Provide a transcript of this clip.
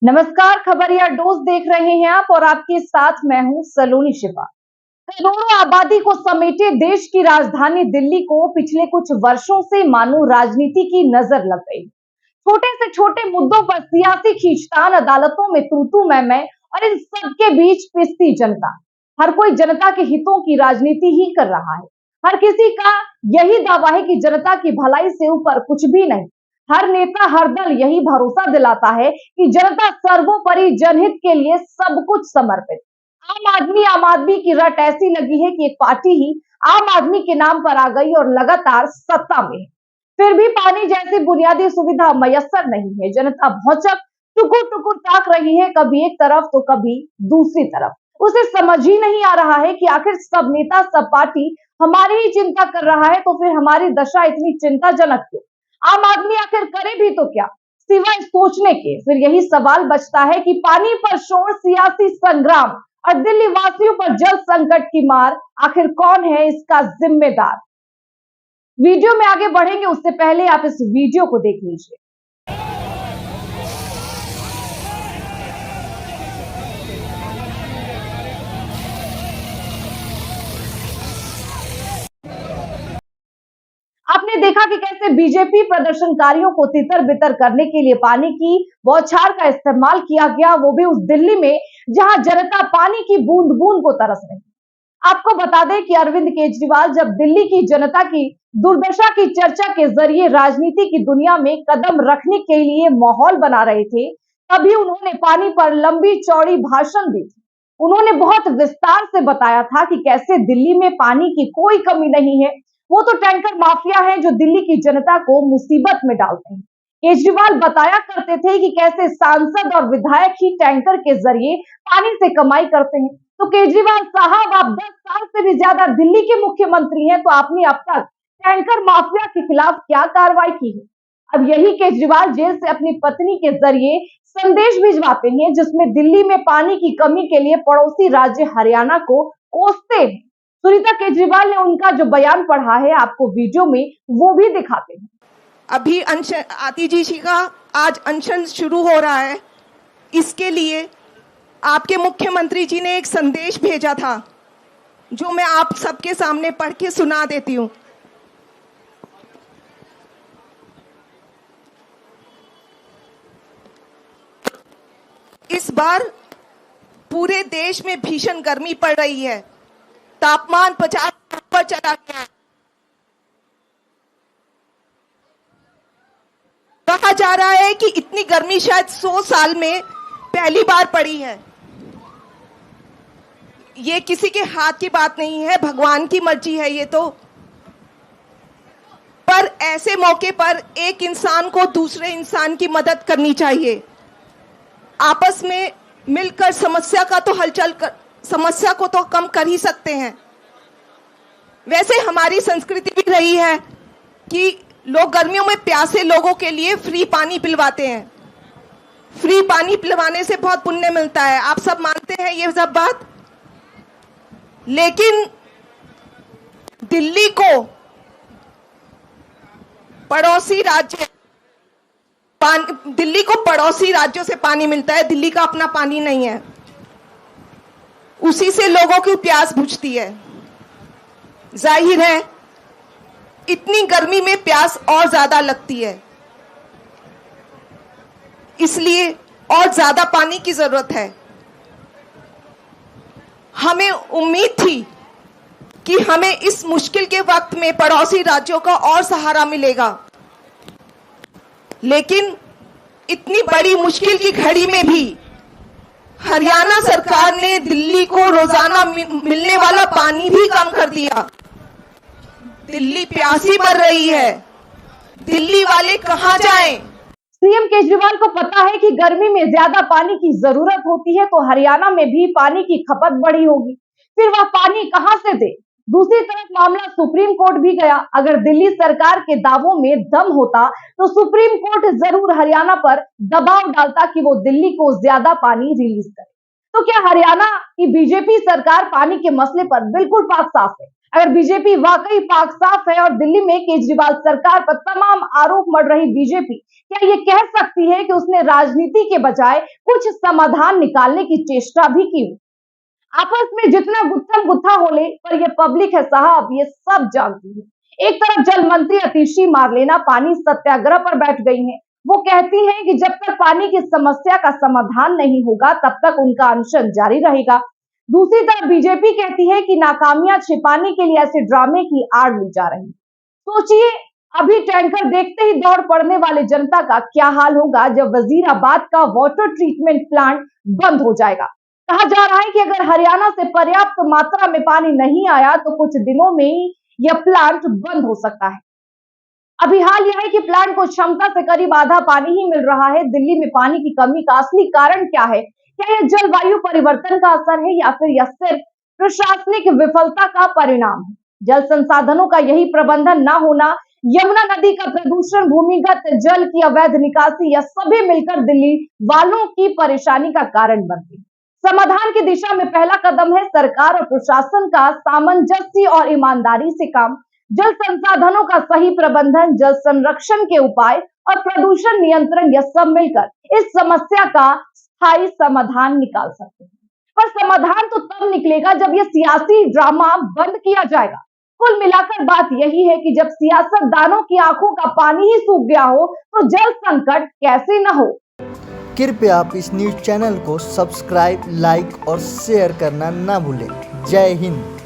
नमस्कार, खबरिया डोज देख रहे हैं आप और आपके साथ मैं हूं सलोनी शिवा। करोड़ों आबादी को समेटे देश की राजधानी दिल्ली को पिछले कुछ वर्षों से मानो राजनीति की नजर लग गई। छोटे से छोटे मुद्दों पर सियासी खींचतान, अदालतों में तू मैं और इन सब के बीच पिसती जनता। हर कोई जनता के हितों की राजनीति ही कर रहा है। हर किसी का यही दावा है कि जनता की भलाई से ऊपर कुछ भी नहीं। हर नेता, हर दल यही भरोसा दिलाता है कि जनता सर्वोपरि, जनहित के लिए सब कुछ समर्पित। आम आदमी की रट ऐसी लगी है कि एक पार्टी ही आम आदमी के नाम पर आ गई और लगातार सत्ता में है। फिर भी पानी जैसी बुनियादी सुविधा मयस्सर नहीं है। जनता भौचक टुकुर टुकुर ताक रही है, कभी एक तरफ तो कभी दूसरी तरफ। उसे समझ ही नहीं आ रहा है कि आखिर सब नेता, सब पार्टी हमारी ही चिंता कर रहा है, तो फिर हमारी दशा इतनी चिंताजनक क्यों? आम आदमी आखिर करे भी तो क्या, सिवाय सोचने के। फिर यही सवाल बचता है कि पानी पर शोर, सियासी संग्राम और दिल्ली वासियों पर जल संकट की मार, आखिर कौन है इसका जिम्मेदार? वीडियो में आगे बढ़ेंगे उससे पहले आप इस वीडियो को देख लीजिए। आपने देखा कि कैसे बीजेपी प्रदर्शनकारियों को तितर बितर करने के लिए पानी की बौछार का इस्तेमाल किया गया, वो भी उस दिल्ली में जहां जनता पानी की बूंद बूंद को तरस रही। आपको बता दें कि अरविंद केजरीवाल जब दिल्ली की जनता की दुर्दशा की चर्चा के जरिए राजनीति की दुनिया में कदम रखने के लिए माहौल बना रहे थे, तभी उन्होंने पानी पर लंबी चौड़ी भाषण दी थी। उन्होंने बहुत विस्तार से बताया था कि कैसे दिल्ली में पानी की कोई कमी नहीं है, वो तो टैंकर माफिया है जो दिल्ली की जनता को मुसीबत में डालते हैं। केजरीवाल बताया करते थे कि कैसे सांसद और विधायक ही टैंकर के जरिए पानी से कमाई करते हैं। तो केजरीवाल साहब, आप 10 साल से भी ज्यादा दिल्ली के मुख्यमंत्री हैं, तो आपने अब तक टैंकर माफिया के खिलाफ क्या कार्रवाई की है? अब यही केजरीवाल जेल से अपनी पत्नी के जरिए संदेश भिजवाते हैं, जिसमें दिल्ली में पानी की कमी के लिए पड़ोसी राज्य हरियाणा को कोसते हैं। सुनीता केजरीवाल ने उनका जो बयान पढ़ा है, आपको वीडियो में वो भी दिखाते हैं। अभी आती जी का आज अनशन शुरू हो रहा है। इसके लिए आपके मुख्यमंत्री जी ने एक संदेश भेजा था, जो मैं आप सबके सामने पढ़ के सुना देती हूँ। इस बार पूरे देश में भीषण गर्मी पड़ रही है। तापमान 50 पर चला गया है। कहा जा रहा है कि इतनी गर्मी शायद 100 साल में पहली बार पड़ी है। ये किसी के हाथ की बात नहीं है, भगवान की मर्जी है ये तो। पर ऐसे मौके पर एक इंसान को दूसरे इंसान की मदद करनी चाहिए। आपस में मिलकर समस्या को तो कम कर ही सकते हैं। वैसे हमारी संस्कृति भी रही है कि लोग गर्मियों में प्यासे लोगों के लिए फ्री पानी पिलवाते हैं। फ्री पानी पिलवाने से बहुत पुण्य मिलता है, आप सब मानते हैं ये सब बात। लेकिन दिल्ली को पड़ोसी राज्यों से पानी मिलता है, दिल्ली का अपना पानी नहीं है। उसी से लोगों की प्यास बुझती है। जाहिर है इतनी गर्मी में प्यास और ज्यादा लगती है, इसलिए और ज्यादा पानी की जरूरत है। हमें उम्मीद थी कि हमें इस मुश्किल के वक्त में पड़ोसी राज्यों का और सहारा मिलेगा, लेकिन इतनी बड़ी मुश्किल की घड़ी में भी हरियाणा सरकार ने दिल्ली को रोजाना मिलने वाला पानी भी कम कर दिया। दिल्ली प्यासी मर रही है, दिल्ली वाले कहां जाएं? सीएम केजरीवाल को पता है कि गर्मी में ज्यादा पानी की जरूरत होती है, तो हरियाणा में भी पानी की खपत बढ़ी होगी। फिर वह पानी कहां से दे? दूसरी तरफ मामला सुप्रीम कोर्ट भी गया। अगर दिल्ली सरकार के दावों में दम होता, तो सुप्रीम कोर्ट जरूर हरियाणा पर दबाव डालता कि वो दिल्ली को ज्यादा पानी रिलीज करे। तो क्या हरियाणा की बीजेपी सरकार पानी के मसले पर बिल्कुल साफ है? अगर बीजेपी वाकई पाक साफ है और दिल्ली में केजरीवाल सरकार पर तमाम आरोप मढ़ रही बीजेपी क्या ये कह सकती है कि उसने राजनीति के बजाय कुछ समाधान निकालने की चेष्टा भी की? आपस में जितना गुत्थम गुत्था हो ले, पर ये पब्लिक है साहब, ये सब जानती है। एक तरफ जल मंत्री अतिशी मारलेना पानी सत्याग्रह पर बैठ गई हैं। वो कहती हैं कि जब तक पानी की समस्या का समाधान नहीं होगा तब तक उनका अनशन जारी रहेगा। दूसरी तरफ बीजेपी कहती है कि नाकामियां छिपाने के लिए ऐसे ड्रामे की आड़ ली जा रही। सोचिए, अभी टैंकर देखते ही दौड़ पड़ने वाले जनता का क्या हाल होगा जब वजीराबाद का वाटर ट्रीटमेंट प्लांट बंद हो जाएगा। कहा जा रहा है कि अगर हरियाणा से पर्याप्त मात्रा में पानी नहीं आया तो कुछ दिनों में ही यह प्लांट बंद हो सकता है। अभी हाल यह है कि प्लांट को क्षमता से करीब आधा पानी ही मिल रहा है। दिल्ली में पानी की कमी का असली कारण क्या है? क्या यह जलवायु परिवर्तन का असर है या फिर यह सिर्फ प्रशासनिक विफलता का परिणाम है? जल संसाधनों का यही प्रबंधन न होना, यमुना नदी का प्रदूषण, भूमिगत जल की अवैध निकासी, यह सभी मिलकर दिल्ली वालों की परेशानी का कारण बनते हैं। समाधान की दिशा में पहला कदम है सरकार और प्रशासन का सामंजस्य और ईमानदारी से काम। जल संसाधनों का सही प्रबंधन, जल संरक्षण के उपाय और प्रदूषण नियंत्रण, यह सब मिलकर इस समस्या का स्थायी समाधान निकाल सकते हैं। पर समाधान तो तब निकलेगा जब यह सियासी ड्रामा बंद किया जाएगा। कुल मिलाकर बात यही है कि जब सियासतदानों की आंखों का पानी ही सूख गया हो तो जल संकट कैसे न हो। कृपया आप इस न्यूज़ चैनल को सब्सक्राइब, लाइक और शेयर करना ना भूलें। जय हिंद।